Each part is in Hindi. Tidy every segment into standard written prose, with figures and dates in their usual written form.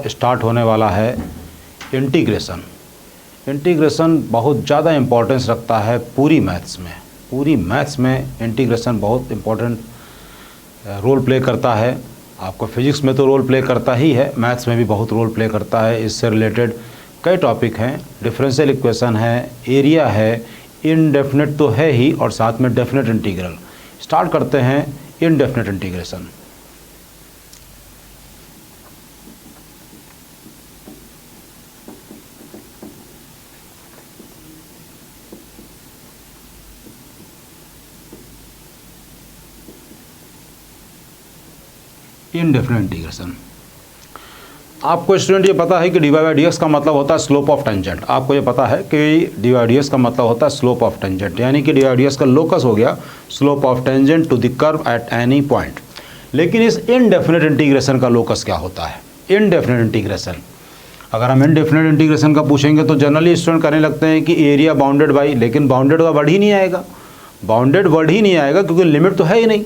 स्टार्ट होने वाला है इंटीग्रेशन। इंटीग्रेशन बहुत ज़्यादा इम्पोर्टेंस रखता है पूरी मैथ्स में इंटीग्रेशन बहुत इम्पोर्टेंट रोल प्ले करता है। आपको फिजिक्स में तो रोल प्ले करता ही है, मैथ्स में भी बहुत रोल प्ले करता है। इससे रिलेटेड कई टॉपिक हैं, डिफरेंशियल इक्वेशन है, एरिया है, इनडेफिनेट तो है ही और साथ में डेफिनेट इंटीग्रल। स्टार्ट करते हैं इनडेफिनेट इंटीग्रेशन। Indefinite integration. आपको स्टूडेंट ये पता है कि d y by d x का मतलब होता है स्लोप ऑफ टेंजेंट। आपको ये पता है कि डी वाई डी एक्स का मतलब होता है स्लोप ऑफ टेंजेंट, यानी कि डी वाई डी एक्स का लोकस हो गया slope of tangent to the curve at any point. लेकिन इस इनडेफिनेट इंटीग्रेशन का लोकस क्या होता है? इनडेफिनेट इंटीग्रेशन, अगर हम इनडेफिनेट इंटीग्रेशन का पूछेंगे तो जनरली स्टूडेंट करने लगते हैं कि एरिया बाउंडेड बाई, लेकिन बाउंडेड का वर्ड ही नहीं आएगा, बाउंडेड वर्ड ही नहीं आएगा क्योंकि लिमिट तो है ही नहीं।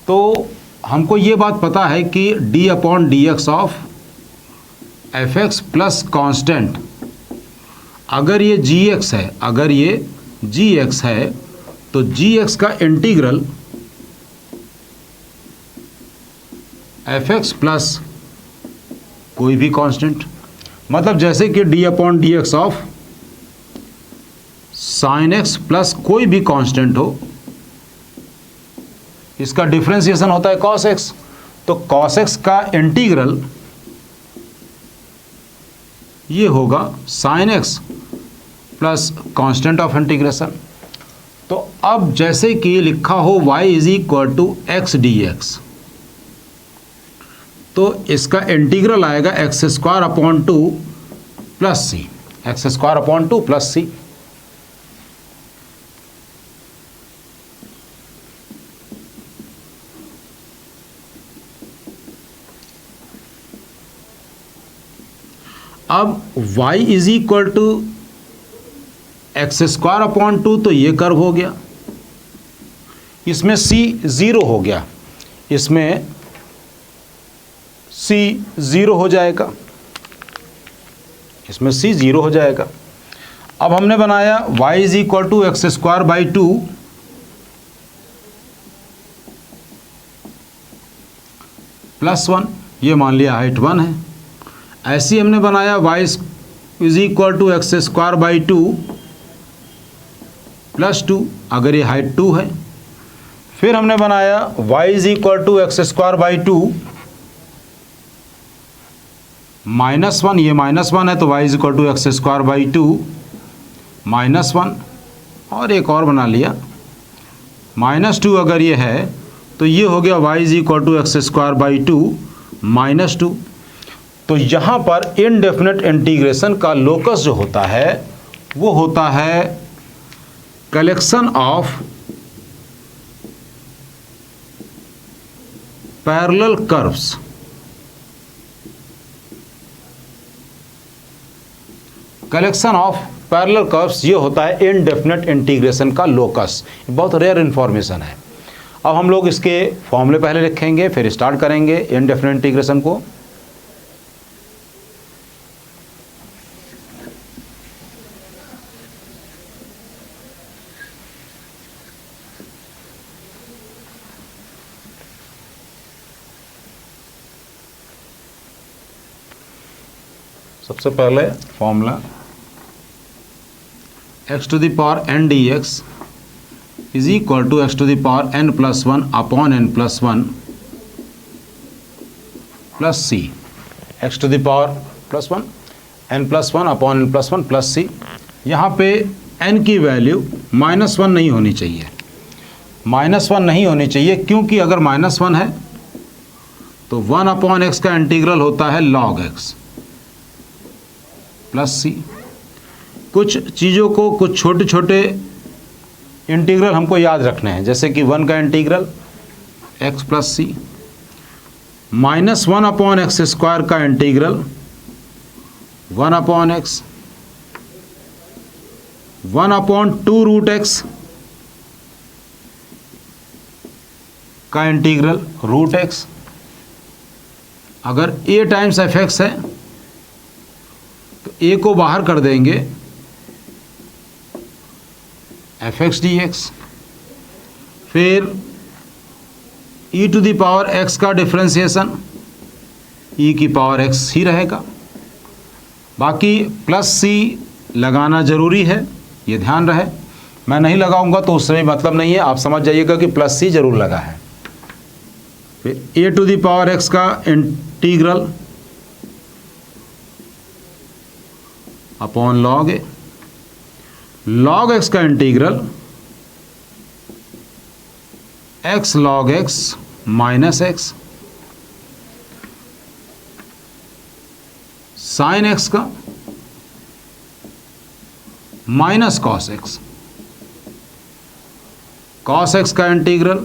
तो हमको ये बात पता है कि d upon d x of F x plus constant, अगर ये जी एक्स है, अगर ये जी एक्स है तो जी एक्स का इंटीग्रल एफ एक्स प्लस कोई भी कांस्टेंट, मतलब जैसे कि d upon d x of sine x plus कोई भी कांस्टेंट हो, इसका डिफरेंशिएशन होता है cos x। तो cos x का इंटीग्रल ये होगा sin x plus constant of integration. तो अब जैसे कि लिखा हो y is equal to x d x, तो इसका इंटीग्रल आएगा x square upon 2 plus c, x square upon 2 plus c. अब y is equal to x square upon 2, तो ये कर्व हो गया, इसमें c 0 हो गया, इसमें c 0 हो जाएगा, इसमें c 0 हो जाएगा। अब हमने बनाया y is equal to x square by 2 plus 1, ये मान लिया हाइट 1 है। ऐसे ही हमने बनाया y is equal to x square by 2 plus 2, अगर ये हाइट 2 है। फिर हमने बनाया y is equal to x square by 2 minus 1, ये माइनस 1 है तो y is equal to x square by 2 minus 1, और एक और बना लिया माइनस 2, अगर ये है तो ये हो गया y is equal to x square by 2 minus 2। तो यहाँ पर इनडेफिनेट इंटीग्रेशन का लोकस जो होता है वो होता है collection of parallel curves. Collection of parallel curves ये होता है इनडेफिनेट इंटीग्रेशन का लोकस। बहुत रेयर इंफॉर्मेशन है। अब हम लोग इसके फॉर्मूले पहले लिखेंगे, फिर स्टार्ट करेंगे इनडेफिनेट इंटीग्रेशन को। सबसे पहले formula x to the power n d x is equal to x to the power n plus 1 upon n plus 1 plus c, x to the power plus 1 n plus 1 upon n plus 1 plus c. यहाँ पे n की वैल्यू -1 नहीं होनी चाहिए, -1 नहीं होनी चाहिए, क्योंकि अगर -1 है तो 1 अपॉन x का इंटीग्रल होता है log x प्लस सी। कुछ चीज़ों को, कुछ छोटे छोटे इंटीग्रल हमको याद रखने हैं, जैसे कि 1 का integral x plus c, -1 upon x square का integral 1 upon x, 1 upon 2 root x का इंटीग्रल रूट एक्स, अगर a टाइम्स एफ एक्स है तो a को बाहर कर देंगे एफ एक्स डी एक्स, फिर e to the power x का डिफ्रेंसिएशन e की पावर x ही रहेगा। बाकी प्लस c लगाना ज़रूरी है, ये ध्यान रहे। मैं नहीं लगाऊंगा तो उसमें मतलब नहीं है, आप समझ जाइएगा कि प्लस c जरूर लगा है। फिर a to the power x का integral upon log a, log x का integral x log x minus x, sine x का minus cos x, cos x का integral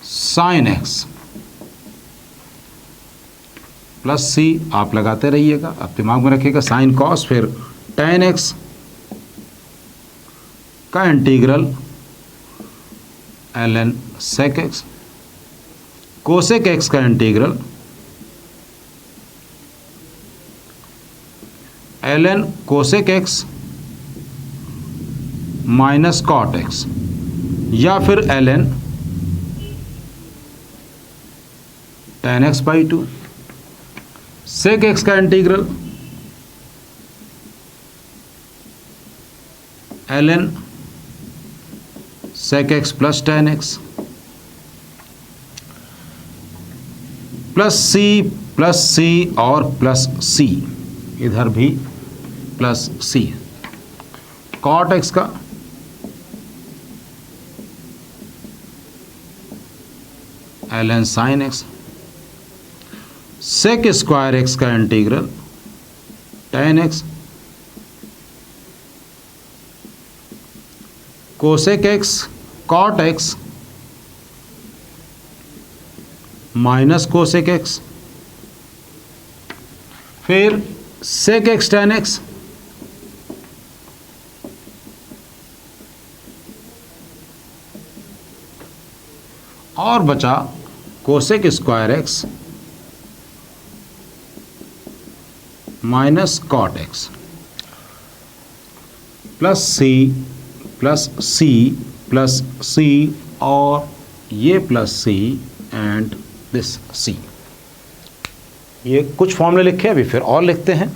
sine x plus c, आप लगाते रहिएगा, आप दिमाग में रखिएगा साइन कॉस, फिर tan x का integral ln sec x, cosec x का integral ln cosec x minus cot x, या फिर ln tan x by 2, sec x का integral ln sec x plus tan x, plus c और प्लस सी, इधर भी प्लस सी, कॉट x का ln sine x, sec square x का integral tan x, cosec x cot x minus cosec x, फिर सेक x tan x, और बचा cosec square x minus cot x, plus c plus c plus c, और ये plus c and this c. ये कुछ फॉर्मूले लिखे, अभी फिर और लिखते हैं।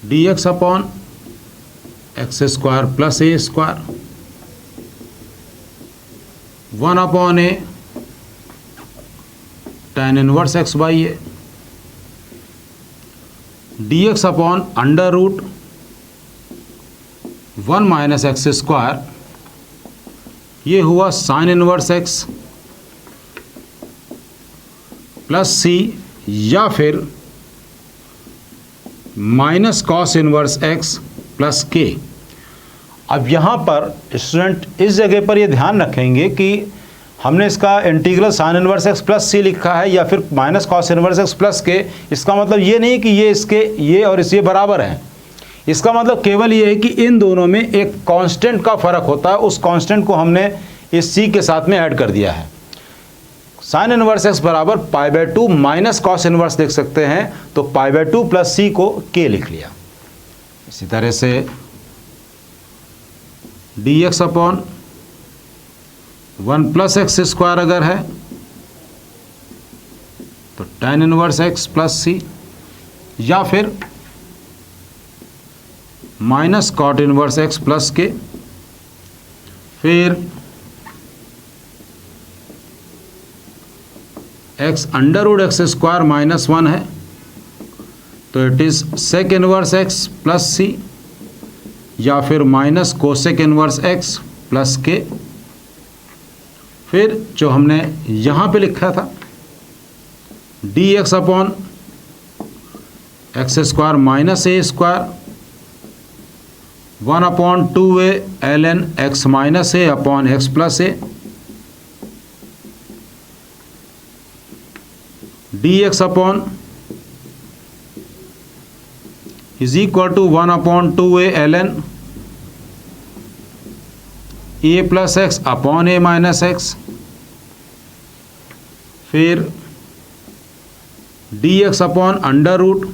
D x upon x square plus a square, 1 upon a tan inverse x by a, d x upon under root 1 minus x square, ये हुआ sine inverse x plus c, या फिर minus cos inverse x plus k. अब यहाँ पर स्टूडेंट इस जगह पर ये ध्यान रखेंगे कि हमने इसका integral sine inverse x plus c लिखा है या फिर minus cos inverse x plus k. इसका मतलब ये नहीं कि ये इसके ये और इस ये बराबर हैं। इसका मतलब केवल ये है कि इन दोनों में एक कांस्टेंट का फ़र्क होता है, उस कांस्टेंट को हमने इस सी के साथ में ऐड कर दिया है। साइन इनवर्स एक्स बराबर π/2 माइनस कॉस इनवर्स देख सकते हैं, तो π/2 प्लस सी को के लिख लिया। इसी तरह से d x upon 1 plus x square अगर है तो tan inverse x plus c, या फिर minus cot inverse x plus k, फिर x under root x square minus 1 है तो it is sec inverse x plus c, या फिर minus cosec inverse x plus k, फिर जो हमने यहाँ पे लिखा था d x upon x square minus a square 1/2a ln x minus a upon x plus a dx upon is equal to 1/2a ln a plus x upon a minus x. फिर dx upon under root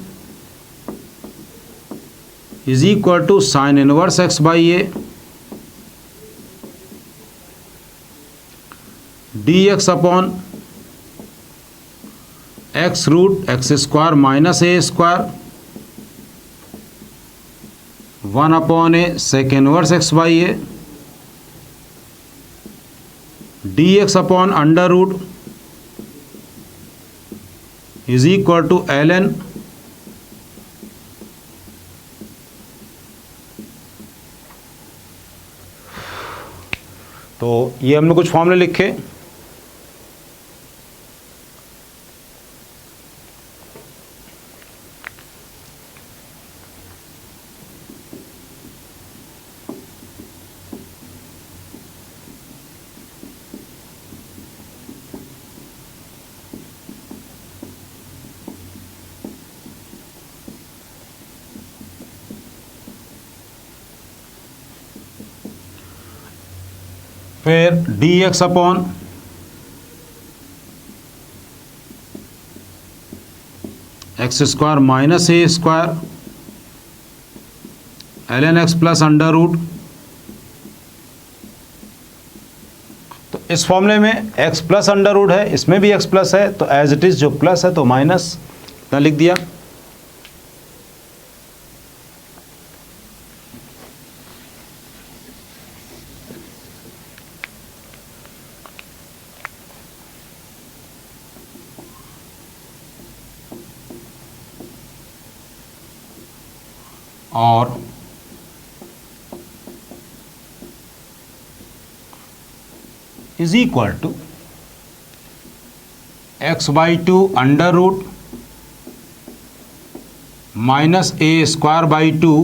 is equal to sine inverse x by a dx upon x root x square minus a square 1/a sec inverse x by a dx upon under root is equal to ln तो ये हमने कुछ फॉर्मूले लिखे। फिर dx upon x square minus a square ln x plus under root. तो इस फॉर्मूले में x प्लस अंडर रूट है, इसमें भी x प्लस है, तो एज इट इज जो प्लस है तो माइनस ना लिख दिया। और is equal to x by two under root minus a square by two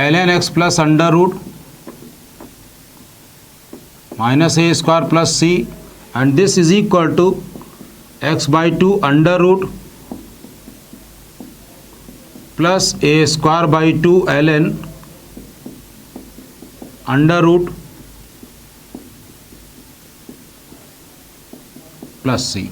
ln x plus under root minus a square plus c and this is equal to x by two under root plus a square by two ln under root plus c.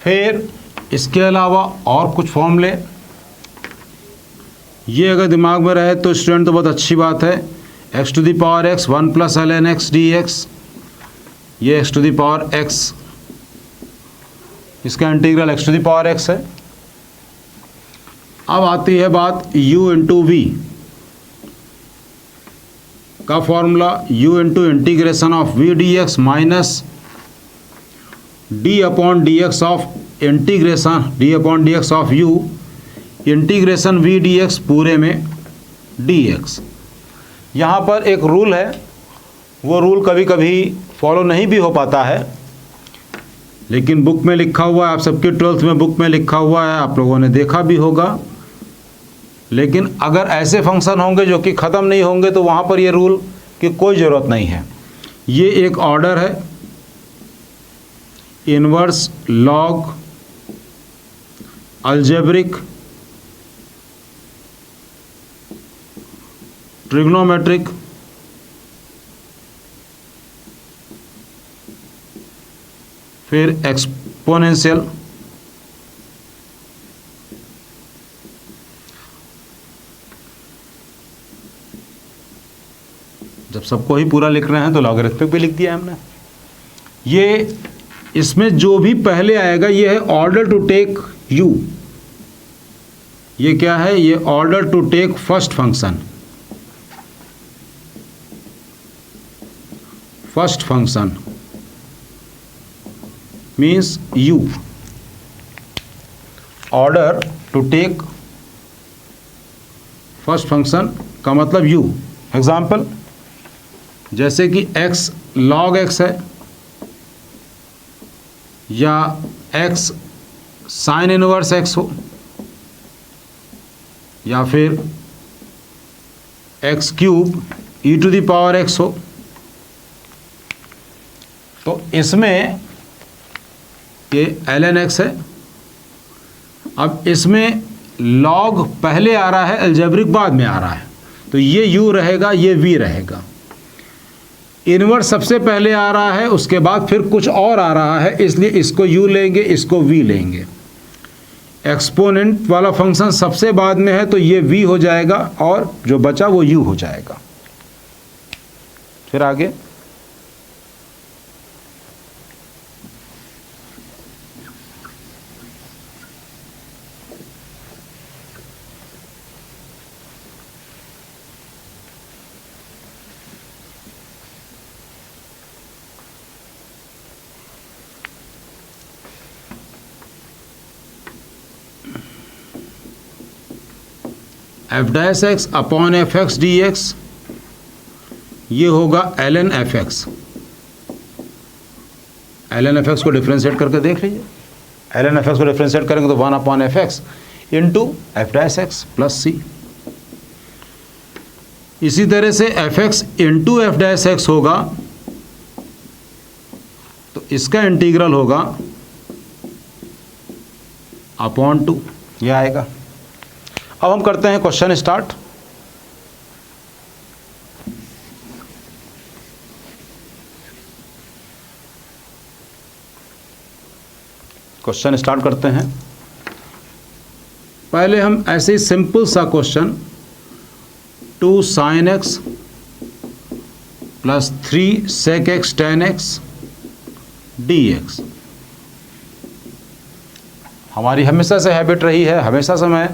फिर इसके अलावा और कुछ फॉर्मूले, ये अगर दिमाग में रहे तो स्टूडेंट तो बहुत अच्छी बात है। x to the power x 1 plus ln x dx, ये x to the power x, इसका integral x to the power x है। अब आती है बात u इंटू वी का formula, u into integration of v dx minus d upon dx of integration d upon dx of u integration v dx पूरे में dx। यहाँ पर एक रूल है, वो रूल कभी कभी फॉलो नहीं भी हो पाता है, लेकिन बुक में लिखा हुआ है, आप सबके 12th में बुक में लिखा हुआ है, आप लोगों ने देखा भी होगा। लेकिन अगर ऐसे फंक्शन होंगे जो कि ख़त्म नहीं होंगे तो वहाँ पर ये रूल की कोई ज़रूरत नहीं है। ये एक ऑर्डर है, इन्वर्स लॉग अलजेब्रिक ट्रिग्नोमेट्रिक फिर एक्सपोनेंशियल। जब सबको ही पूरा लिख रहे हैं तो लॉगरिथमिक भी लिख दिया हमने। ये इसमें जो भी पहले आएगा ये है ऑर्डर टू टेक u। ये क्या है? ये order to take first function, means u, order to take first function का मतलब u। एग्जाम्पल जैसे कि x log x है, या x साइन इनवर्स x हो, या फिर x cube e to the power x हो, तो इसमें ये ln x है। अब इसमें log पहले आ रहा है, अलजेब्रिक बाद में आ रहा है, तो ये u रहेगा, ये v रहेगा। इनवर्स सबसे पहले आ रहा है, उसके बाद फिर कुछ और आ रहा है, इसलिए इसको u लेंगे, इसको v लेंगे। एक्सपोनेंट वाला फंक्शन सबसे बाद में है, तो ये v हो जाएगा और जो बचा वो u हो जाएगा। फिर आगे f dash x upon f x d x, ये होगा ln f x. ln f x को डिफ्रेंशिएट करके देख लीजिए। ln एफ एक्स को डिफ्रेंशिएट करेंगे तो 1 upon f x into f dash x plus c. इसी तरह से f x into f dash x होगा, तो इसका इंटीग्रल होगा अपॉन 2, ये आएगा। अब हम करते हैं क्वेश्चन स्टार्ट। क्वेश्चन स्टार्ट करते हैं। पहले हम ऐसे ही सिंपल सा question 2 sin x plus 3 sec x tan x dx। हमारी हमेशा से हैबिट रही है, हमेशा से मैं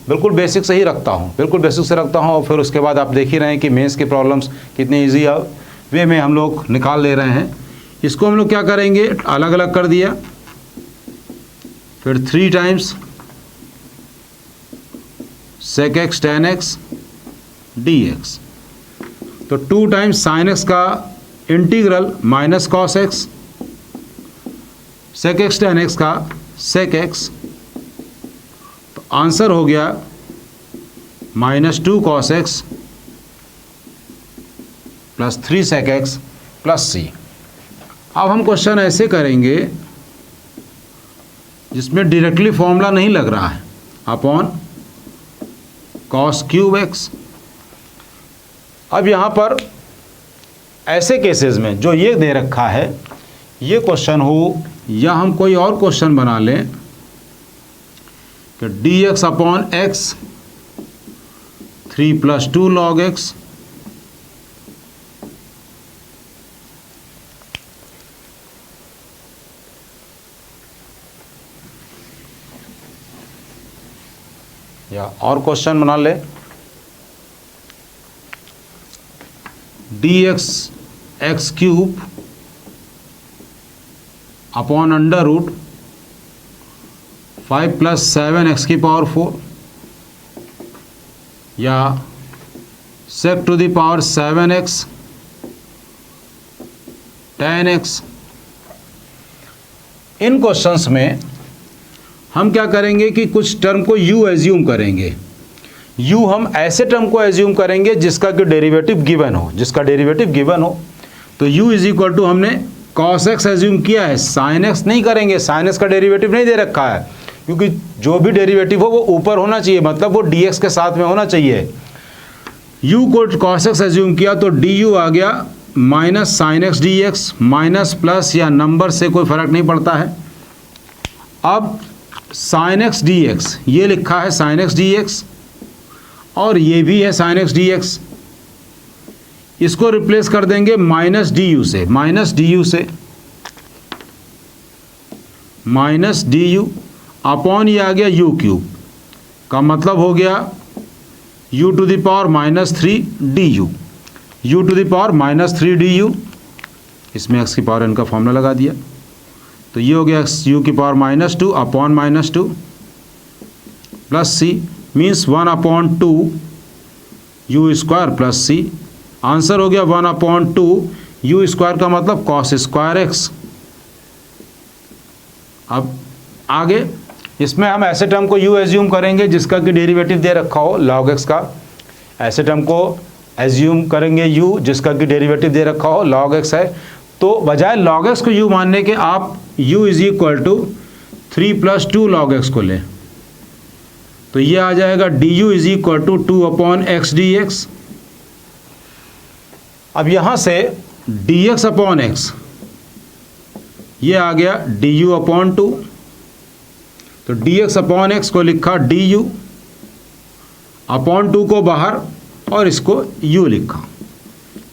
बिल्कुल बेसिक से ही रखता हूँ, बिल्कुल बेसिक से रखता हूँ, और फिर उसके बाद आप देख ही रहे हैं कि मेंस की प्रॉब्लम्स कितनी इजी वे में हम लोग निकाल ले रहे हैं। इसको हम लोग क्या करेंगे, अलग अलग कर दिया, फिर 3 times sec x tan x dx, तो 2 टाइम्स sin x का integral minus cos x, sec x tan x का sec x, तो आंसर हो गया -2 cos x plus 3 sec x plus c। अब हम क्वेश्चन ऐसे करेंगे जिसमें डायरेक्टली फॉर्मूला नहीं लग रहा है, अपॉन cos क्यूब x। अब यहाँ पर ऐसे केसेस में जो ये दे रखा है, ये क्वेश्चन हो या हम कोई और क्वेश्चन बना लें कि dx upon x 3 + 2 log x, या और क्वेश्चन बना ले dx x cube upon √ 5 + 7 x⁴, या sec to the power 7x tan x। इन क्वेश्चंस में हम क्या करेंगे कि कुछ टर्म को u एज्यूम करेंगे। u हम ऐसे टर्म को एज्यूम करेंगे जिसका कि डेरिवेटिव गिवन हो, जिसका डेरिवेटिव गिवन हो। तो u = हमने cos x एज्यूम किया है, sin x नहीं करेंगे, sin x का डेरिवेटिव नहीं दे रखा है, क्योंकि जो भी डेरिवेटिव हो वो ऊपर होना चाहिए, मतलब वो dx के साथ में होना चाहिए। u को cos x एज्यूम किया तो du आ गया -sin x dx, minus plus या नंबर से कोई फर्क नहीं पड़ता है। अब sin x dx, ये लिखा है sin x dx और ये भी है sin x dx, इसको रिप्लेस कर देंगे -du से, -du अपॉन ये आ गया u क्यूब, का मतलब हो गया u to the power -3 du, u to the power -3 du। इसमें x की पावर n का फॉर्मूला लगा दिया, तो ये हो गया एक्स यू की power -2 upon -2 plus c means 1/2 u square plus c. Answer हो गया 1/2 यू स्क्वायर का मतलब कॉस स्क्वायर एक्स। अब आगे इसमें हम ऐसे टर्म को यू एज्यूम करेंगे जिसका कि डेरिवेटिव दे रखा हो log x का। ऐसे टर्म को एज्यूम करेंगे u जिसका कि डेरिवेटिव दे रखा हो log x है। तो बजाय log x को u मानने के आप u is equal to 3 + 2 log x को लें, तो ये आ जाएगा du is equal to 2/x dx। अब यहाँ से dx/x ये आ गया du/2, तो dx/x को लिखा du/2 को बाहर और इसको u लिखा,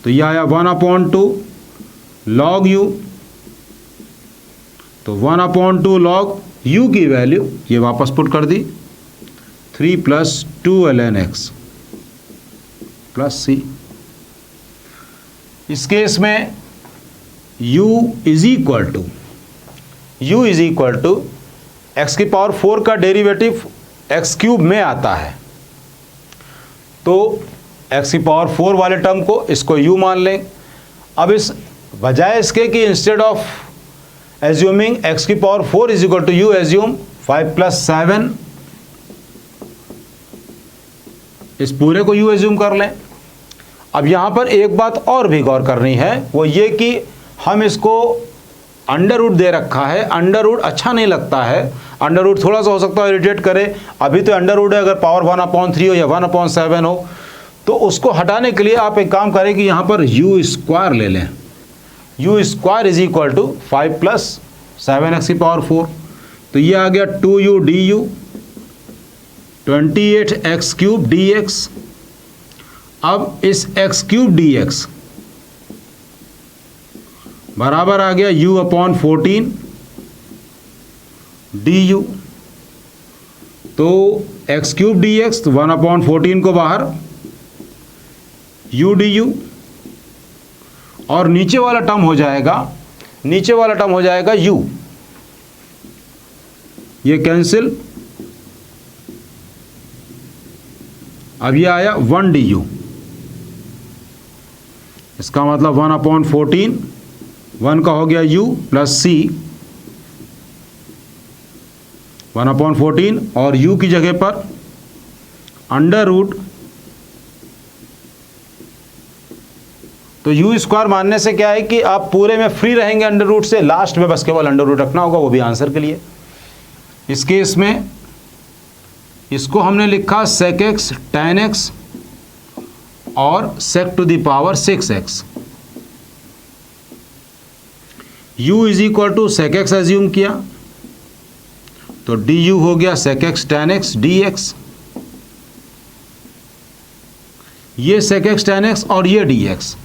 तो ये आया 1/2 log u। तो 1/2 log u की वैल्यू ये वापस पुट कर दी 3 + 2 ln x प्लस सी। इस केस में u is equal to x की पावर 4 का डेरिवेटिव x³ में आता है, तो x की पावर 4 वाले टर्म को इसको u मान लें। अब इस बजाय इसके कि इंस्टेड ऑफ एज्यूमिंग x की power 4 is equal to u assume 5 + 7, इस पूरे को u एज्यूम कर लें। अब यहाँ पर एक बात और भी गौर करनी है, वो ये कि हम इसको अंडर रूट दे रखा है। अंडर रूट अच्छा नहीं लगता है, अंडर रूट थोड़ा सा हो सकता है इरिटेट करे। अभी तो अंडर रूट है, अगर पावर 1/3 हो या 1/7 हो तो उसको हटाने के लिए आप एक काम करें कि यहाँ पर u स्क्वायर ले लें। u square is equal to 5 + 7x की पावर 4, तो ये आ गया 2u du 28x³ dx। अब इस x³ dx बराबर आ गया u/14 du, तो x³ dx 1/14 को बाहर u du, और नीचे वाला टर्म हो जाएगा u, ये कैंसिल। अब ये आया 1 du, इसका मतलब 1/14 1 का हो गया u प्लस c 1/14, और u की जगह पर अंडर रूट, तो u स्क्वायर मानने से क्या है कि आप पूरे में फ्री रहेंगे अंडर रूट से, लास्ट में बस केवल अंडर रूट रखना होगा, वो भी आंसर के लिए। इस केस में इसको हमने लिखा sec x tan x और sec to the power 6x। u is equal to sec x assume किया, तो du हो गया sec x tan x dx, ये sec x tan x और ये dx,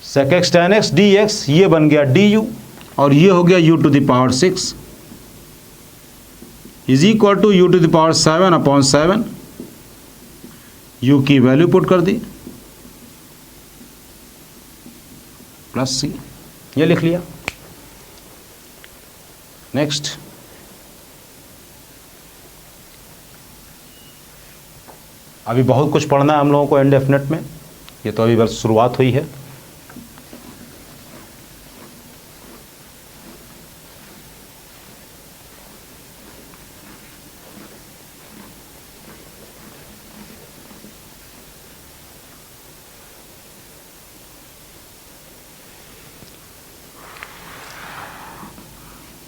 sec x tan x dx ये बन गया du, और ये हो गया u to the power 6 is equal to u to the power 7/7। u की वैल्यू पुट कर दी प्लस c, ये लिख लिया। नेक्स्ट, अभी बहुत कुछ पढ़ना है हम लोगों को इनडेफिनेट में, ये तो अभी बस शुरुआत हुई है।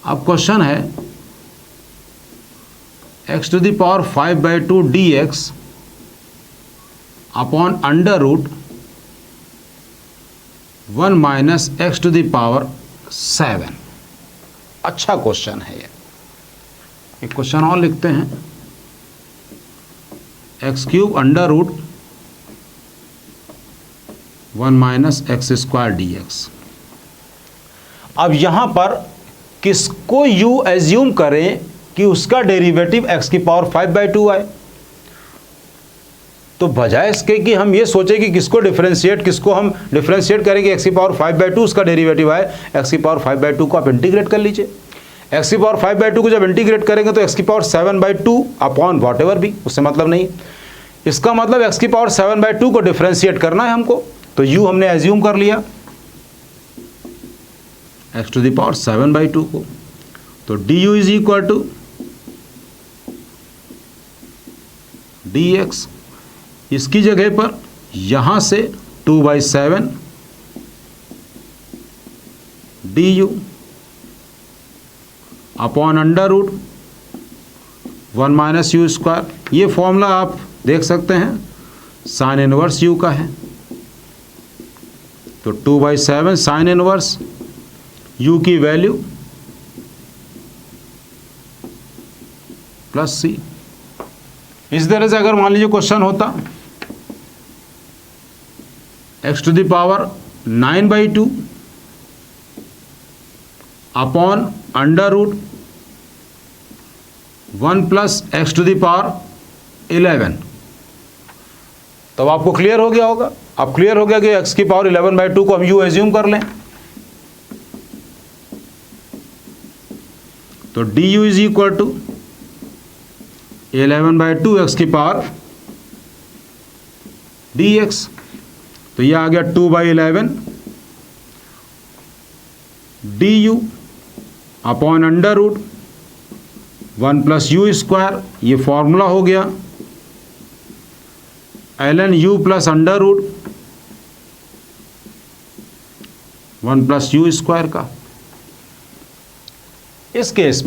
अब क्वेश्चन है x to the power 5/2 dx upon under root 1 minus x to the power 7। अच्छा क्वेश्चन है ये। एक क्वेश्चन और लिखते हैं, x³ under root 1 minus x² dx। अब यहां पर किसको u एज्यूम करें कि उसका डेरिवेटिव x की पावर 5/2 आए। तो बजाय इसके कि हम ये सोचें कि किसको हम डिफरेंशिएट करेंगे, x की पावर 5/2 उसका डेरिवेटिव है, x की पावर 5/2 को आप इंटीग्रेट कर लीजिए। x की पावर 5/2 को जब इंटीग्रेट करेंगे तो x की पावर 7/2 अपॉन वॉट एवर भी, उससे मतलब नहीं। इसका मतलब x की पावर 7/2 को डिफरेंशिएट करना है हमको, तो u हमने एज्यूम कर लिया x टू द पावर 7/2 को, तो du is equal to dx, इसकी जगह पर यहां से 2/7 du upon under root 1 minus u square. ये फॉर्मूला आप देख सकते हैं साइन इनवर्स u का है, तो 2/7 साइन इनवर्स u की वैल्यू प्लस c। इस तरह से अगर मान लीजिए क्वेश्चन होता x to the power 9/2 upon under root 1 plus x to the power 11, तब आपको क्लियर हो गया होगा। अब क्लियर हो गया कि x की पावर 11/2 को हम u एज्यूम कर लें, तो du is equal to 11/2 x की पावर dx, तो यह आ गया 2/11 du upon under root 1 plus u square. ये फॉर्मूला हो गया ln u plus under root 1 plus u square का। इस केस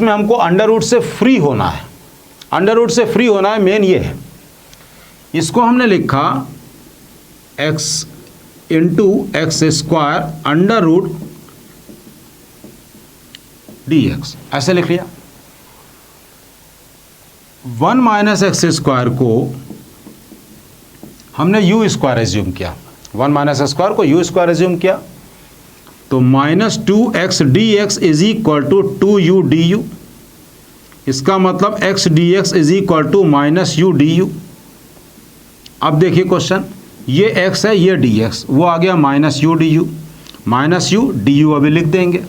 में हमको अंडर रूट से फ्री होना है, अंडर रूट से फ्री होना है, मेन ये है। इसको हमने लिखा x into x square under root dx, ऐसे लिख लिया। 1 माइनस एक्स स्क्वायर को हमने यू स्क्वायर एज्यूम किया, 1 माइनस स्क्वायर को यू स्क्वायर एज्यूम किया, तो -2x dx is equal to 2u du। इसका मतलब x dx is equal to -u du। अब देखिए क्वेश्चन, ये x है, ये dx, वो आ गया -u du, -u du अभी लिख देंगे।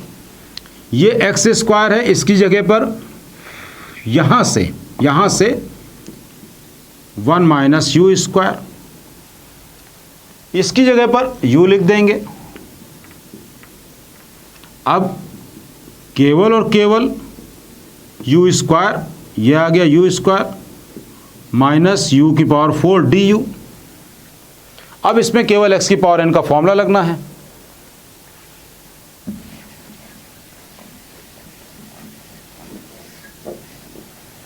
ये एक्स स्क्वायर है, इसकी जगह पर यहां से 1 माइनस यू स्क्वायर, इसकी जगह पर u लिख देंगे। अब केवल और केवल यू स्क्वायर, ये आ गया यू स्क्वायर माइनस यू की पावर 4 du। अब इसमें केवल x की पावर n का फॉर्मूला लगना है।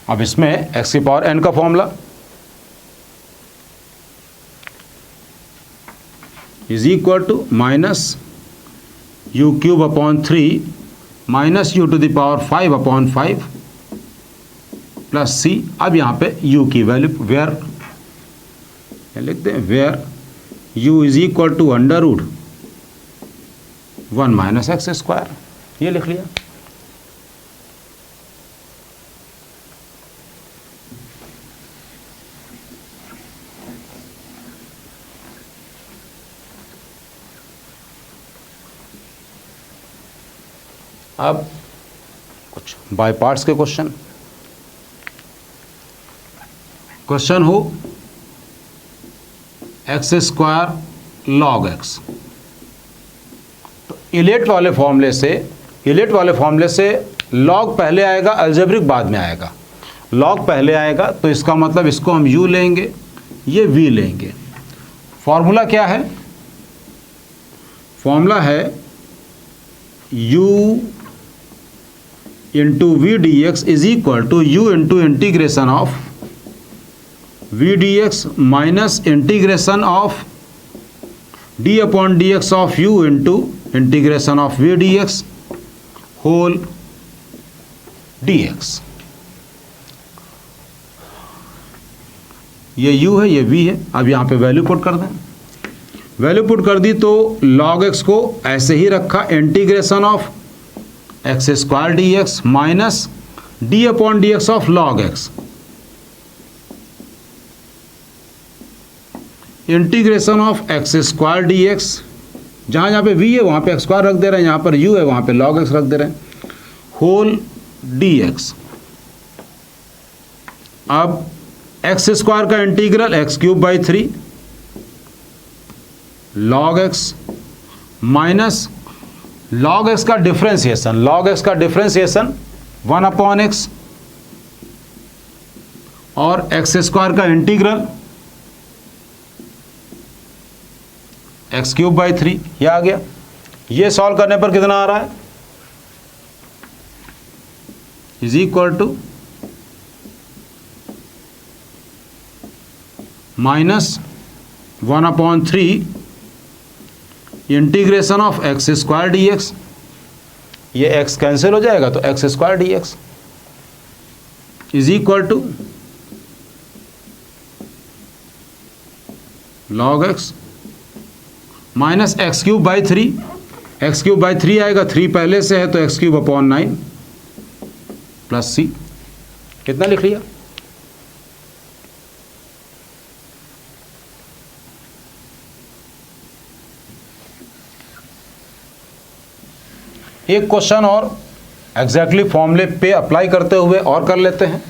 अब इसमें x की पावर n का formula is equal to minus u cube upon 3 minus u to the power 5 upon 5 plus c। अब यहाँ पे u की वैल्यू वेयर लिख दें, where u is equal to under root 1 minus x square, ये लिख लिया। अब कुछ बाय पार्ट्स के क्वेश्चन हो एक्स स्क्वायर लॉग एक्स, तो इलेट वाले फॉर्मूले से लॉग पहले आएगा, अलजेब्रिक बाद में आएगा। लॉग पहले आएगा तो इसका मतलब इसको हम u लेंगे, ये v लेंगे। फॉर्मूला क्या है? फॉर्मूला है u into v d x is equal to u into integration of v d x minus integration of d upon d x of u into integration of v d x whole d x. ये u है, ये v है। अब यहाँ पे वैल्यू पुट कर दें, वैल्यू पुट कर दी तो log x को ऐसे ही रखा, integration of x square d x minus d upon d x of log x integration of x square d x, जहाँ जहाँ पे v है वहाँ पे एक्स स्क्वायर रख दे रहे हैं, यहाँ पर u है वहाँ पे log x रख दे रहे हैं, होल डी एक्स। अब एक्स स्क्वायर का integral x cube by 3 log x minus log x का डिफ्रेंसिएशन, log x का डिफ्रेंसिएशन 1/x और एक्स स्क्वायर का इंटीग्रल एक्स क्यूब बाई 3, ये आ गया। ये सॉल्व करने पर कितना आ रहा है, is equal to -1/3 integration of x square d x, ये एक्स कैंसिल हो जाएगा तो x square d x is equal to log x माइनस x cube by 3, x cube by 3 आएगा, 3 पहले से है तो x cube upon 9 plus c, कितना लिख लिया। एक क्वेश्चन और एग्जैक्टली फॉर्मूले पे अप्लाई करते हुए और कर लेते हैं।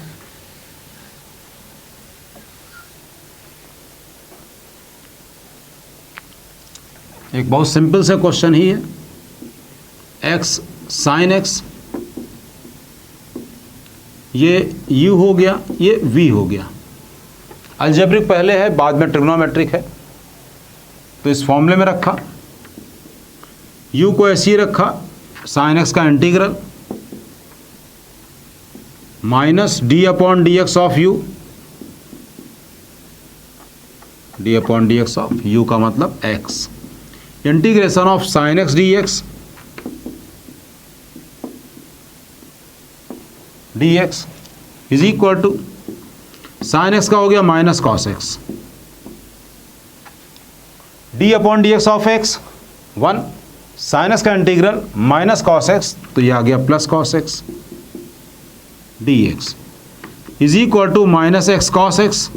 एक बहुत सिंपल सा क्वेश्चन ही है, x साइन x, ये u हो गया, ये v हो गया। अलजेब्रिक पहले है, बाद में ट्रिग्नोमेट्रिक है, तो इस फॉर्मूले में रखा, u को ऐसे ही रखा, साइन x का integral minus d upon d x of u, d upon d x of u का मतलब x, integration of sine x d x d x is equal to sine x का हो गया minus cos x, d upon d x of x 1, sine x का इंटीग्रल माइनस कॉस एक्स, तो यह आ गया plus cos x d x is equal to minus x cos x,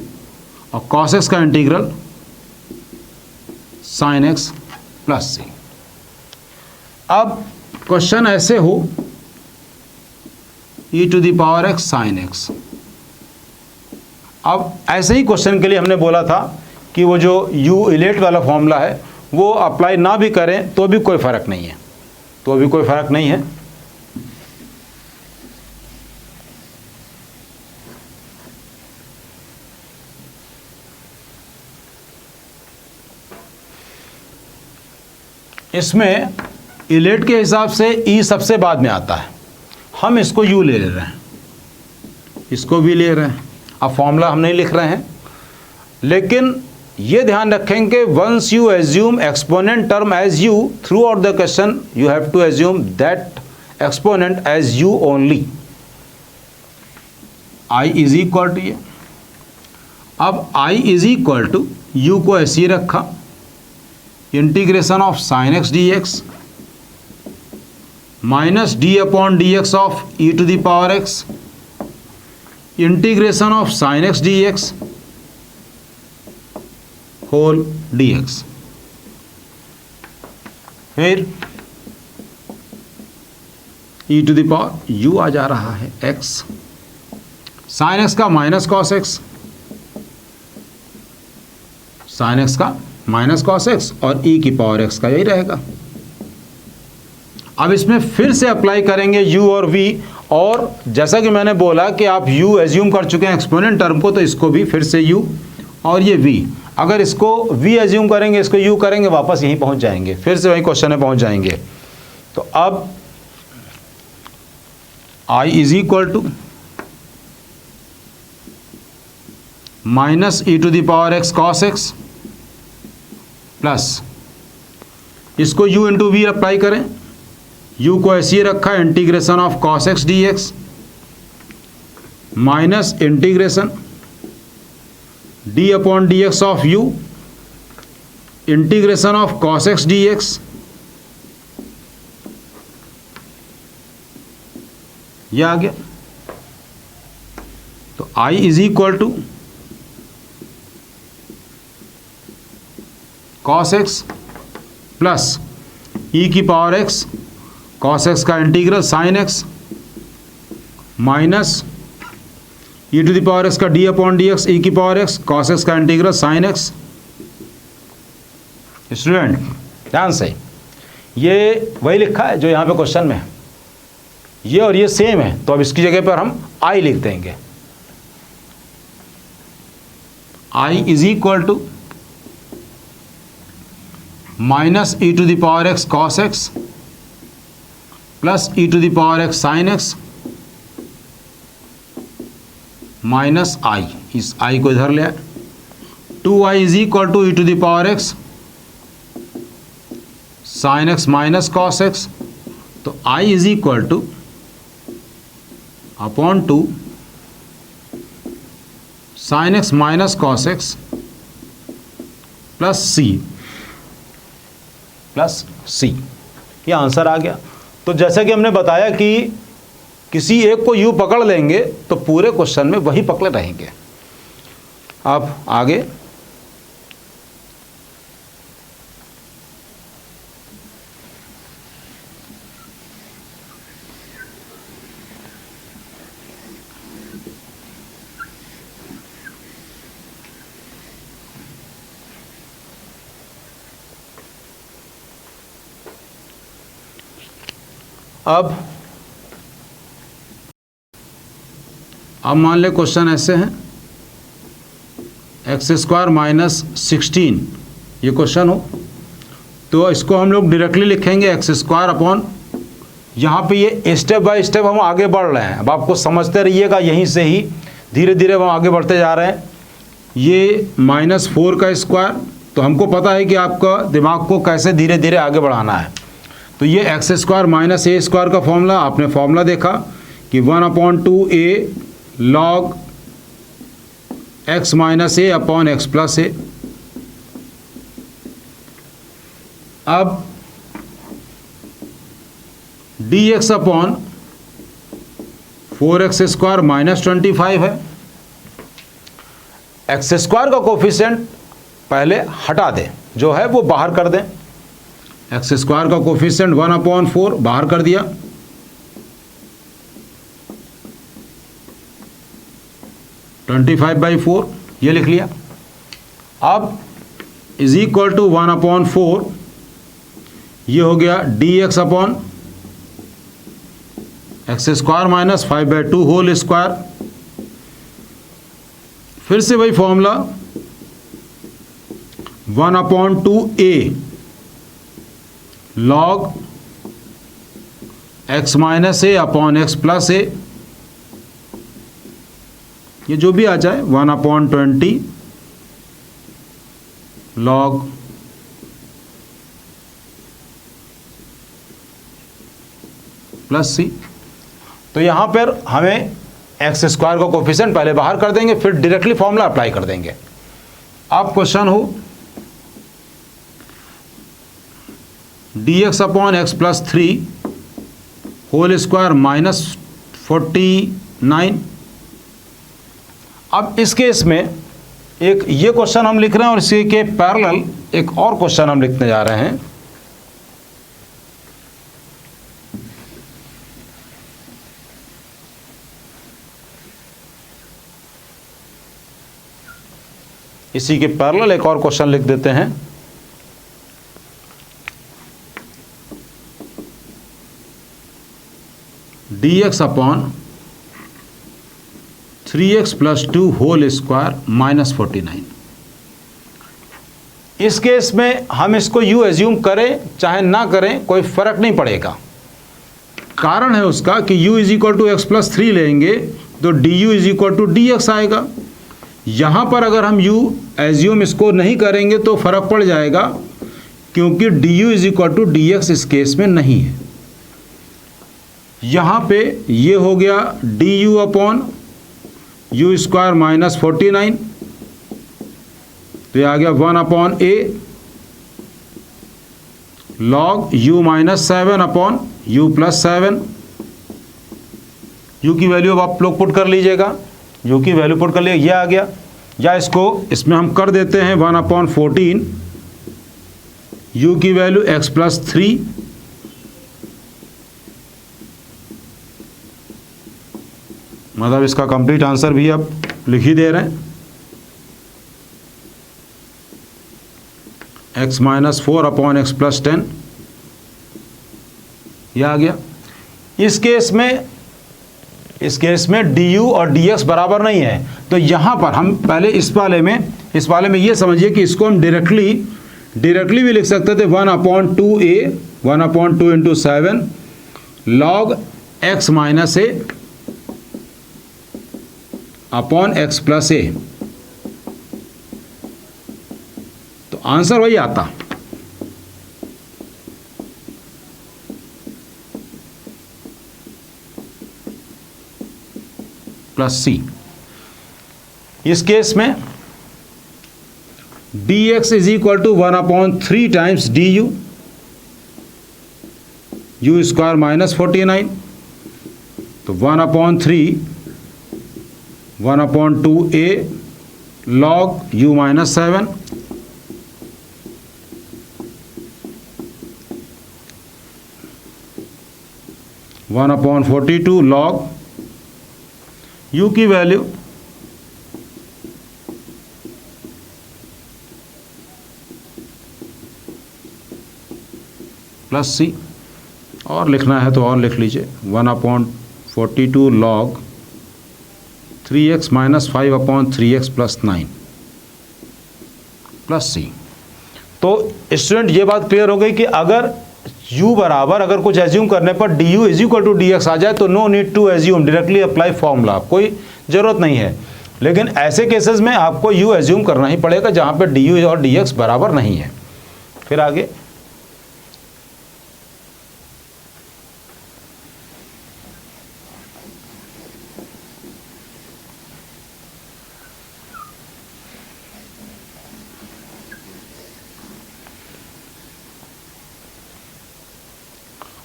और कॉस एक्स का integral sine x plus c. अब क्वेश्चन ऐसे हो e to the power x sine x, अब ऐसे ही क्वेश्चन के लिए हमने बोला था कि वो जो u इलेट वाला फॉर्मूला है वो अप्लाई ना भी करें तो भी कोई फ़र्क नहीं है, तो भी कोई फ़र्क नहीं है। इसमें इलेट के हिसाब से ई सबसे बाद में आता है, हम इसको यू ले रहे हैं, इसको भी ले रहे हैं। अब फॉर्मूला हम नहीं लिख रहे हैं, लेकिन ये ध्यान रखेंगे once you assume exponent term as u throughout the question you have to assume that exponent as u only. I is equal to ये, अब I is equal to u को ऐसे ही रखा, integration of sine x d x minus d upon d x of e to the power x, integration of sine x d x whole d x, फिर e to the power you आ जा रहा है एक्स, साइन एक्स का minus cos x, sine x का माइनस कॉस एक्स और e की पावर x का यही रहेगा। अब इसमें फिर से अप्लाई करेंगे u और v, और जैसा कि मैंने बोला कि आप u एज्यूम कर चुके हैं एक्सपोनेंट टर्म को, तो इसको भी फिर से u और ये v, अगर इसको v एज्यूम करेंगे, इसको u करेंगे, वापस यहीं पहुंच जाएंगे, फिर से वही क्वेश्चन में पहुंच जाएंगे। तो अब i is equal to minus e to the power x cos x plus इसको u इंटू वी अप्लाई करें, u को ऐसे ही रखा, integration of cos x d x minus integration d upon d x of u, integration of cos x d x, यह आ गया। तो i is equal to cos x plus e की पावर एक्स कॉस एक्स का integral sine x minus e to the power x का डी अपॉन डी एक्स ई की पावर एक्स कॉस एक्स का इंटीग्रल साइन एक्स। स्टूडेंट ध्यान से, ये वही लिखा है जो यहाँ पे क्वेश्चन में है, ये और ये सेम है, तो अब इसकी जगह पर हम आई लिख देंगे। I is equal to minus e to the power x cos x plus e to the power x sine x minus i, इस आई को इधर ले आए। 2i is equal to e to the power x sine x minus cos x, तो i is equal to upon 2 sine x minus cos x plus c, ये आंसर आ गया। तो जैसे कि हमने बताया कि किसी एक को यू पकड़ लेंगे तो पूरे क्वेश्चन में वही पकड़े रहेंगे। अब आगे अब मान ले क्वेश्चन ऐसे हैं, एक्स स्क्वायर माइनस 16 ये क्वेश्चन हो, तो इसको हम लोग डायरेक्टली लिखेंगे एक्स स्क्वायर अपॉन, यहाँ पे ये स्टेप बाय स्टेप हम आगे बढ़ रहे हैं। अब आपको समझते रहिएगा, यहीं से ही धीरे धीरे हम आगे बढ़ते जा रहे हैं। ये -4 का स्क्वायर, तो हमको पता है कि आपका दिमाग को कैसे धीरे धीरे आगे बढ़ाना है। तो ये x square minus a square का फॉर्मूला, आपने फॉर्मूला देखा कि 1/2a log x minus a upon x plus ए। अब dx upon 4x square minus 25 है। एक्स स्क्वायर का कोफिशिएंट पहले हटा दें, जो है वो बाहर कर दें। एक्स स्क्वायर का कोफिशिएंट 1/4 बाहर कर दिया, (25/4) ये लिख लिया। अब इज इक्वल टू 1/4 ये हो गया dx upon x square minus 5/2 whole square. फिर से वही formula 1/2a log x minus a upon x plus a, ये जो भी आ जाए 1/20 log प्लस सी। तो यहाँ पर हमें एक्स स्क्वायर का कोफिशिएंट पहले बाहर कर देंगे, फिर डायरेक्टली फॉर्मूला अप्लाई कर देंगे। अब क्वेश्चन हो dx upon x plus 3 whole square minus 49। अब इस केस में एक ये क्वेश्चन हम लिख रहे हैं और इसी के पैरेलल एक और क्वेश्चन हम लिखने जा रहे हैं। इसी के पैरेलल एक और क्वेश्चन लिख देते हैं। dx upon 3x plus 2 whole square minus 49। इस केस में हम इसको u एज्यूम करें चाहे ना करें कोई फर्क नहीं पड़ेगा। कारण है उसका कि u is equal to x plus 3 लेंगे तो du is equal to dx आएगा। यहाँ पर अगर हम u एज्यूम इसको नहीं करेंगे तो फर्क पड़ जाएगा, क्योंकि du is equal to dx इस केस में नहीं है। यहाँ पे ये हो गया du upon u square minus 49, तो ये आ गया 1/a log u minus 7 upon u plus 7। u की वैल्यू अब आप लोग पुट कर लीजिएगा, u की वैल्यू पुट कर लिए, ये आ गया। या इसको इसमें हम कर देते हैं 1/14 u की वैल्यू x प्लस 3, मतलब इसका कंप्लीट आंसर भी अब लिख ही दे रहे हैं, x minus 4 upon x plus 10, यह आ गया। इस केस में du और dx बराबर नहीं है, तो यहाँ पर हम पहले इस वाले में ये समझिए कि इसको हम डायरेक्टली भी लिख सकते थे 1/2a 1/2 into 7 log x minus a upon x plus a, तो आंसर वही आता। Plus c. इस केस में dx is equal to 1/3 times du, u स्क्वायर माइनस 49, तो 1/3 1/2a log u minus 7, one upon 42 log u की वैल्यू प्लस सी, और लिखना है तो और लिख लीजिए 1/42 log 3x minus 5/3x plus 9 plus c. तो स्टूडेंट ये बात क्लियर हो गई कि अगर u बराबर अगर कुछ एज्यूम करने पर du is equal to dx आ जाए तो no need to assume, directly apply formula, कोई ज़रूरत नहीं है। लेकिन ऐसे केसेस में आपको u एज्यूम करना ही पड़ेगा जहाँ पे du और dx बराबर नहीं है। फिर आगे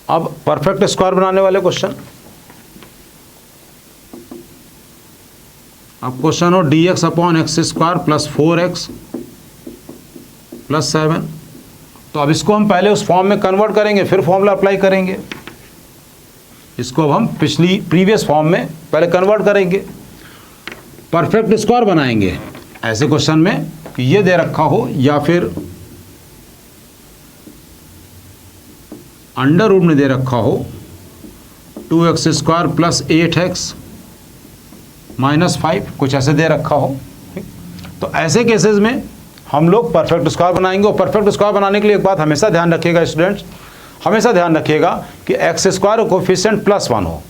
अब परफेक्ट स्क्वायर बनाने वाले क्वेश्चन। अब क्वेश्चन हो dx upon x square plus 4x plus 7, तो अब इसको हम पहले उस फॉर्म में कन्वर्ट करेंगे, फिर फॉर्मूला अप्लाई करेंगे। इसको अब हम प्रीवियस फॉर्म में पहले कन्वर्ट करेंगे, परफेक्ट स्क्वायर बनाएंगे ऐसे क्वेश्चन में कि ये दे रखा हो या फिर अंडर रूट में दे रखा हो 2x square plus 8x minus 5, कुछ ऐसे दे रखा हो। तो ऐसे केसेस में हम लोग परफेक्ट स्क्वायर बनाएंगे। और परफेक्ट स्क्वायर बनाने के लिए एक बात हमेशा ध्यान रखिएगा स्टूडेंट्स, हमेशा ध्यान रखिएगा कि एक्स स्क्वायर कोफिशिएंट +1 हो।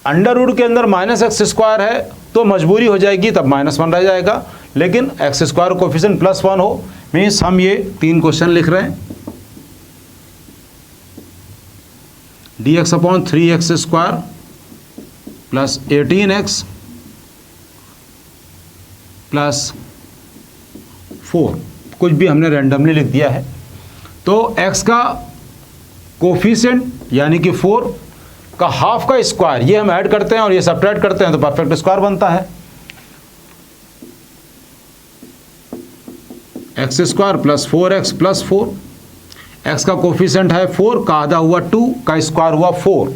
अंडर रूट के अंदर माइनस एक्स स्क्वायर है तो मजबूरी हो जाएगी, तब -1 रह जाएगा, लेकिन एक्स स्क्वायर कोफिशिएंट +1 हो मीन्स हम ये 3 क्वेश्चन लिख रहे हैं। dx upon 3x square plus 18x plus 4, कुछ भी हमने रैंडमली लिख दिया है। तो x का कोफिशिएंट यानी कि 4 का हाफ का स्क्वायर ये हम ऐड करते हैं और ये सब्ट्रैक्ट करते हैं तो परफेक्ट स्क्वायर बनता है। X square plus 4x plus 4, x का कोफिशिएंट है 4, का आधा हुआ 2, का स्क्वायर हुआ 4।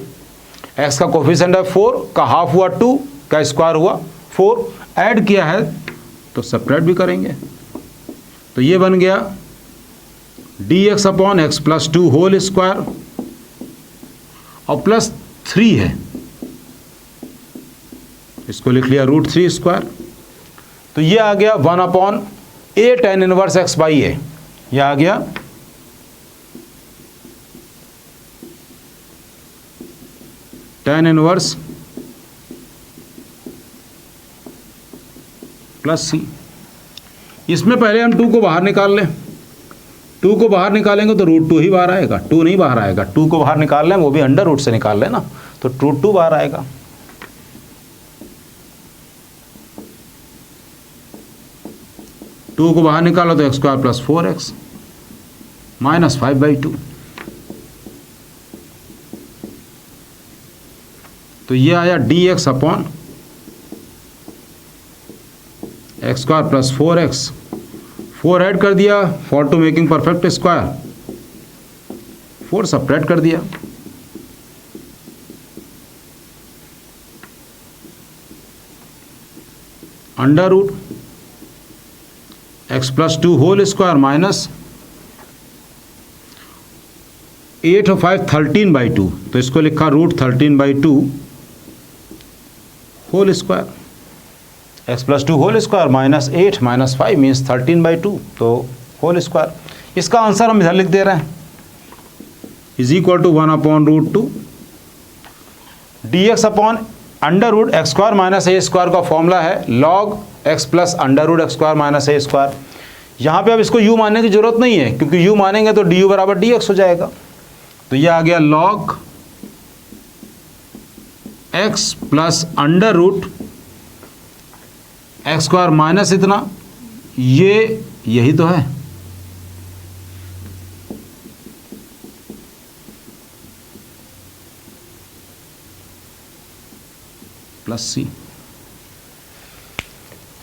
x का कोफिशिएंट है 4, का हाफ हुआ 2, का स्क्वायर हुआ 4। ऐड किया है तो सब्ट्रैक्ट भी करेंगे, तो ये बन गया dx upon x plus 2 whole square और प्लस 3 है, इसको लिख लिया √3 स्क्वायर। तो ये आ गया 1/a tan inverse x by a, यह आ गया tan इनवर्स प्लस सी। इसमें पहले हम 2 को बाहर निकाल लें, 2 को बाहर निकालेंगे तो √2 ही बाहर आएगा, 2 नहीं बाहर आएगा। 2 को बाहर निकाल लें, वो भी अंडर रूट से निकाल लें ना, तो √2 बाहर आएगा। टू को बाहर निकालो तो x square plus 4x minus 5/2, तो ये आया dx upon x square plus 4x 4 add कर दिया for to making perfect square, 4 subtract कर दिया, under root x plus 2 whole square minus 8 और 5 13/2, तो इसको लिखा root 13/2 whole square, x plus 2 whole square minus 8 minus 5 means 13/2, तो होल स्क्वायर। इसका आंसर हम इधर लिख दे रहे हैं, is equal to 1/√2 dx upon under root x square minus a square का फॉर्मूला है log x plus under root x square minus a square. यहाँ पे अब इसको u मानने की जरूरत नहीं है, क्योंकि u मानेंगे तो du बराबर dx हो जाएगा। तो ये आ गया log x plus under root x square minus इतना, ये यही तो है, प्लस सी।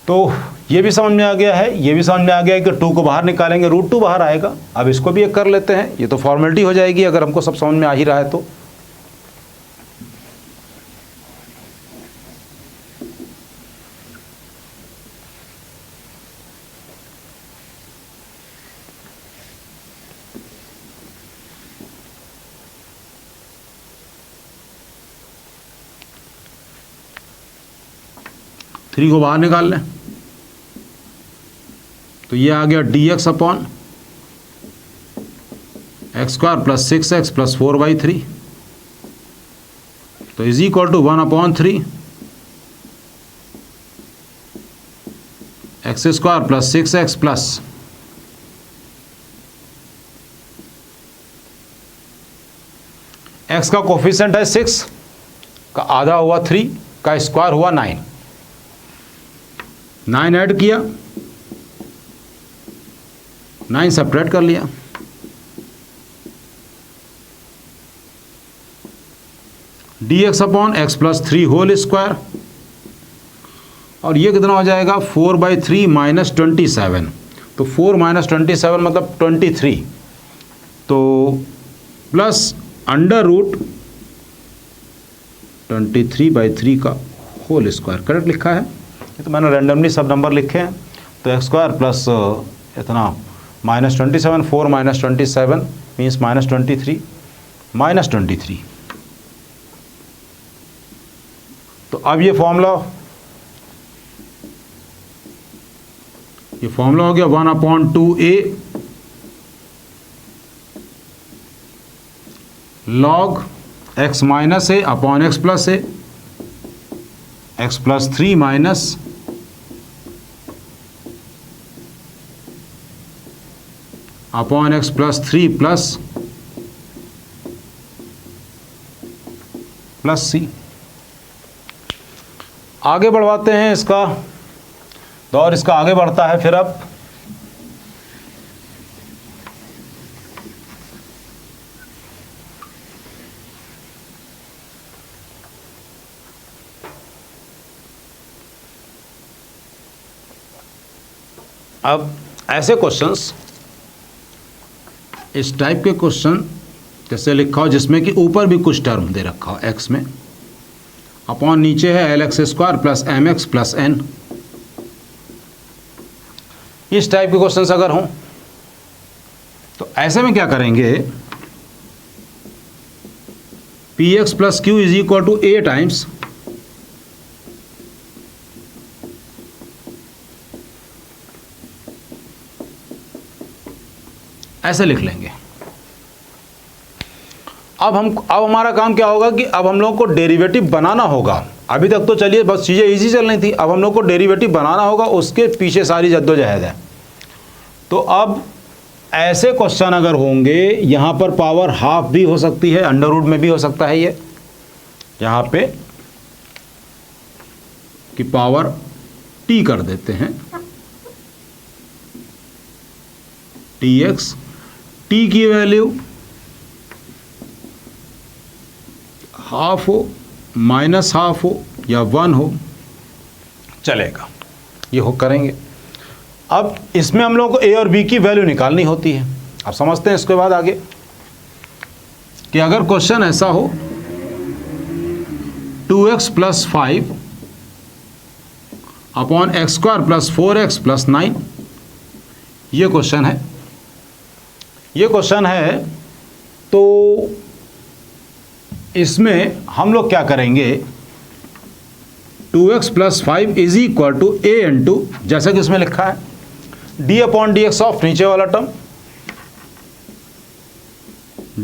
तो ये भी समझ में आ गया है, ये भी समझ में आ गया है कि 2 को बाहर निकालेंगे √2 बाहर आएगा। अब इसको भी एक कर लेते हैं, ये तो फॉर्मेलिटी हो जाएगी अगर हमको सब समझ में आ ही रहा है तो। थ्री को बाहर निकाल लें तो ये आ गया dx upon x square plus 6x plus 4/3, तो is equal to 1/3 x square plus 6x plus x का कोफिशिएंट है 6 का आधा हुआ 3 का स्क्वायर हुआ 9, 9 ऐड किया, 9 सब्ट्रैक्ट कर लिया, dx upon x plus 3 whole square, और ये कितना हो जाएगा 4/3 माइनस 27, तो 4 माइनस 27 मतलब 23, तो प्लस अंडर रूट 23/3 का होल स्क्वायर। करेक्ट लिखा है, ये तो मैंने रैंडमली सब नंबर लिखे हैं। तो एक्स स्क्वायर प्लस इतना minus 27, 4 minus 27 means minus 23 minus 23। तो अब ये फॉर्मूला हो गया 1/2a log x minus a upon x plus a, x plus 3 minus upon x plus 3 plus c. आगे बढ़वाते हैं इसका दौर, इसका आगे बढ़ता है। फिर अब ऐसे क्वेश्चंस, इस टाइप के क्वेश्चन जैसे लिखा हो जिसमें कि ऊपर भी कुछ टर्म दे रखा हो x में, अपॉन नीचे है lx स्क्वायर प्लस mx प्लस n, इस टाइप के क्वेश्चंस अगर हों तो ऐसे में क्या करेंगे, px plus q is equal to a times ऐसे लिख लेंगे। अब हमारा काम क्या होगा कि अब हम लोग को डेरिवेटिव बनाना होगा। अभी तक तो चलिए बस चीज़ें इजी चल रही थी, अब हम लोग को डेरिवेटिव बनाना होगा, उसके पीछे सारी जद्दोजहद है। तो अब ऐसे क्वेश्चन अगर होंगे, यहाँ पर पावर हाफ भी हो सकती है, अंडर रूट में भी हो सकता है, ये यहाँ पे कि पावर t कर देते हैं, tx, t की वैल्यू हाफ हो, माइनस हाफ हो या 1 हो, चलेगा, ये हो करेंगे। अब इसमें हम लोग को ए और बी की वैल्यू निकालनी होती है। अब समझते हैं इसके बाद आगे कि अगर क्वेश्चन ऐसा हो 2x + 5 अपॉन x² + 4x + 9, ये क्वेश्चन है, ये क्वेश्चन है। तो इसमें हम लोग क्या करेंगे, 2x + 5 = a इंटू, जैसा कि इसमें लिखा है d/dx ऑफ नीचे वाला term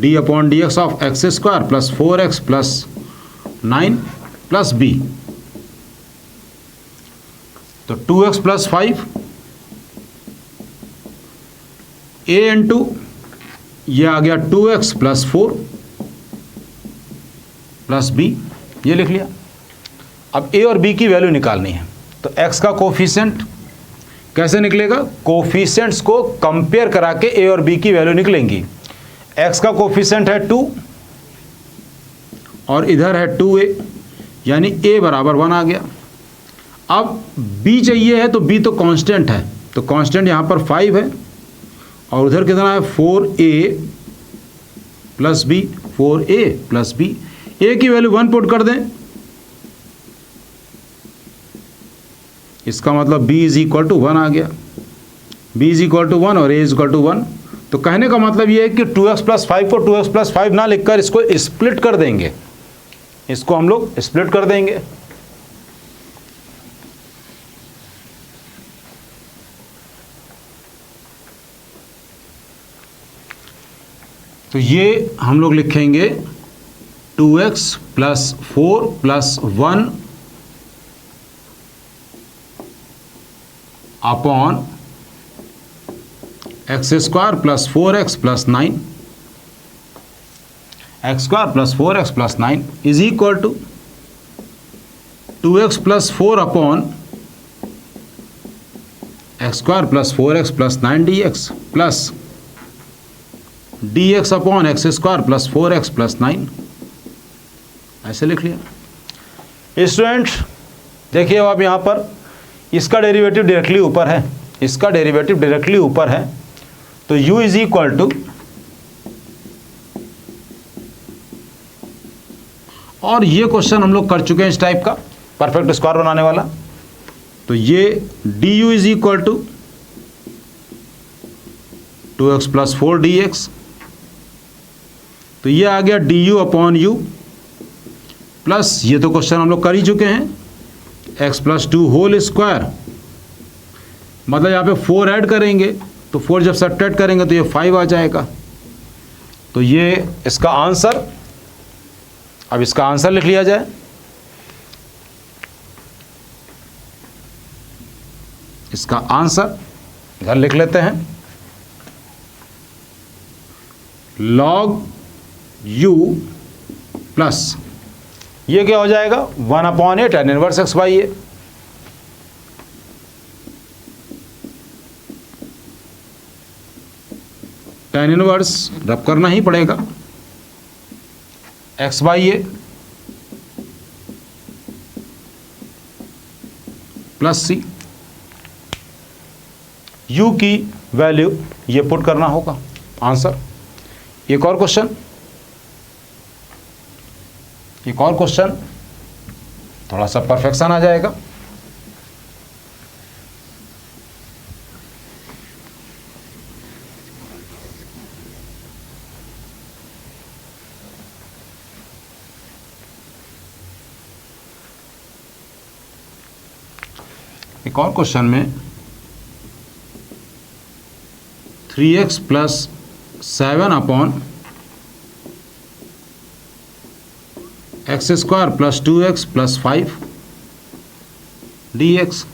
d/dx of x² + 4x + 9 + b। तो 2x + 5 a इंटू, ये आ गया 2x + 4 + b, ये लिख लिया। अब a और b की वैल्यू निकालनी है। तो x का कोफिशिएंट कैसे निकलेगा, कोफिशिएंट्स को कंपेयर करा के a और b की वैल्यू निकलेंगी। x का कोफिशिएंट है 2 और इधर है 2a, यानी a = 1 आ गया। अब b चाहिए है, तो b तो कांस्टेंट है, तो कांस्टेंट यहाँ पर 5 है और उधर कितना है 4a + b, 4a + b। a की वैल्यू 1 पुट कर दें, इसका मतलब b = 1 आ गया। b = 1 और a = 1। तो कहने का मतलब ये है कि 2x + 5 को 2x + 5 ना लिखकर इसको स्प्लिट कर देंगे, इसको हम लोग स्प्लिट कर देंगे। तो ये हम लोग लिखेंगे 2x + 4 + 1 upon x² + 4x + 9, x² + 4x + 9 = 2x + 4 upon x² + 4x + 9 dx plus dx upon x² + 4x + 9, ऐसे लिख लिया। स्टूडेंट देखिए, अब आप यहाँ पर इसका डेरिवेटिव डायरेक्टली ऊपर है, इसका डेरिवेटिव डायरेक्टली ऊपर है, तो u = और ये क्वेश्चन हम लोग कर चुके हैं इस टाइप का, परफेक्ट स्क्वायर बनाने वाला। तो ये du = 2x + 4 dx, तो ये आ गया du अपॉन u प्लस, ये तो क्वेश्चन हम लोग कर ही चुके हैं, x + 2 होल स्क्वायर, मतलब यहाँ पे 4 ऐड करेंगे, तो 4 जब सब्ट्रैक्ट करेंगे तो ये 5 आ जाएगा। तो ये इसका आंसर, अब इसका आंसर लिख लिया जाए। इसका आंसर इधर लिख लेते हैं, log u प्लस ये क्या हो जाएगा 1/a tan inverse x/a। tan inverse रब करना ही पड़ेगा, x/a प्लस c, u की वैल्यू ये पुट करना होगा, आंसर। एक और क्वेश्चन, एक और क्वेश्चन, थोड़ा सा परफेक्शन आ जाएगा। एक और क्वेश्चन में 3x + 7 upon x² + 2x + 5 dx।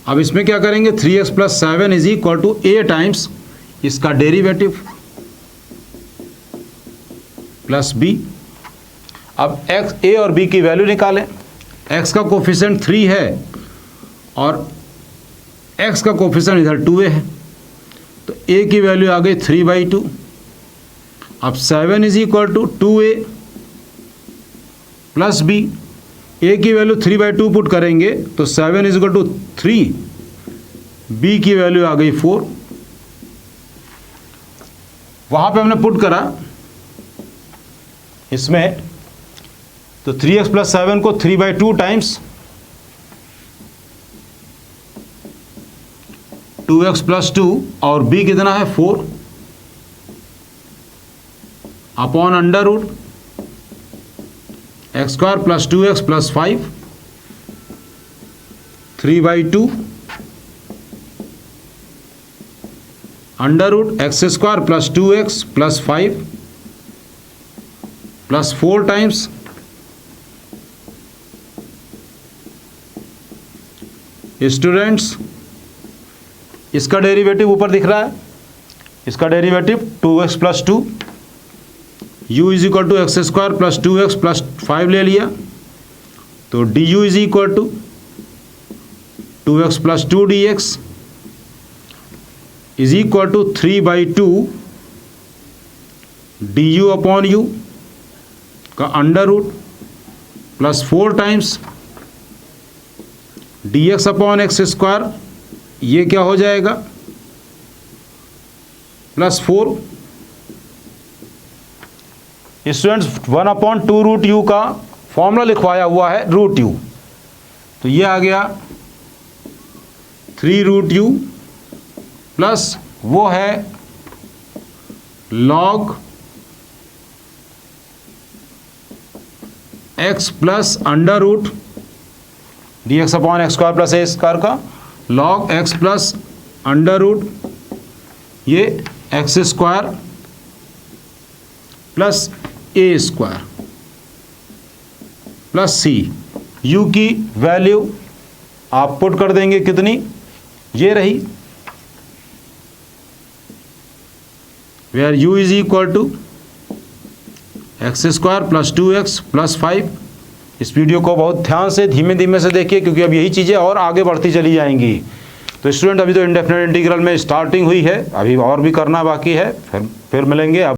अब इसमें क्या करेंगे, 3x + 7 = a टाइम्स इसका डेरिवेटिव प्लस b। अब x, a और b की वैल्यू निकालें। x का कोफिशिएंट 3 है और x का कोफिशिएंट इधर 2a है, तो a की वैल्यू आ गई 3/2। अब 7 = 2a प्लस b, a की वैल्यू 3/2 पुट करेंगे तो 7 = 3 b की वैल्यू आ गई 4, वहाँ पे हमने पुट करा इसमें, तो 3x + 7 को 3/2 टाइम्स 2x + 2 और b कितना है 4 upon under root x² + 2x + 5 3/2 under root x² + 2x + 5 + 4 times students, इसका डेरिवेटिव ऊपर दिख रहा है, इसका derivative 2x + 2 u = x² + 2x + 5 ले लिया, तो du = 2x + 2 dx = 3/2 du upon u का under root + 4 times dx upon x², ये क्या हो जाएगा +4। स्टूडेंट्स 1/2 का फॉर्मूला लिखवाया हुआ है √u, तो ये आ गया 3√u प्लस वो है log x plus under root dx upon x² + a² का log x plus under root ये x² plus a² plus c। u की वैल्यू आप पुट कर देंगे कितनी, ये रही, वेयर u = x² + 2x + 5। इस वीडियो को बहुत ध्यान से धीमे धीमे से देखिए, क्योंकि अब यही चीज़ें और आगे बढ़ती चली जाएंगी। तो स्टूडेंट, अभी तो इंडेफिनिट इंटीग्रल में स्टार्टिंग हुई है, अभी और भी करना बाकी है, फिर मिलेंगे अब।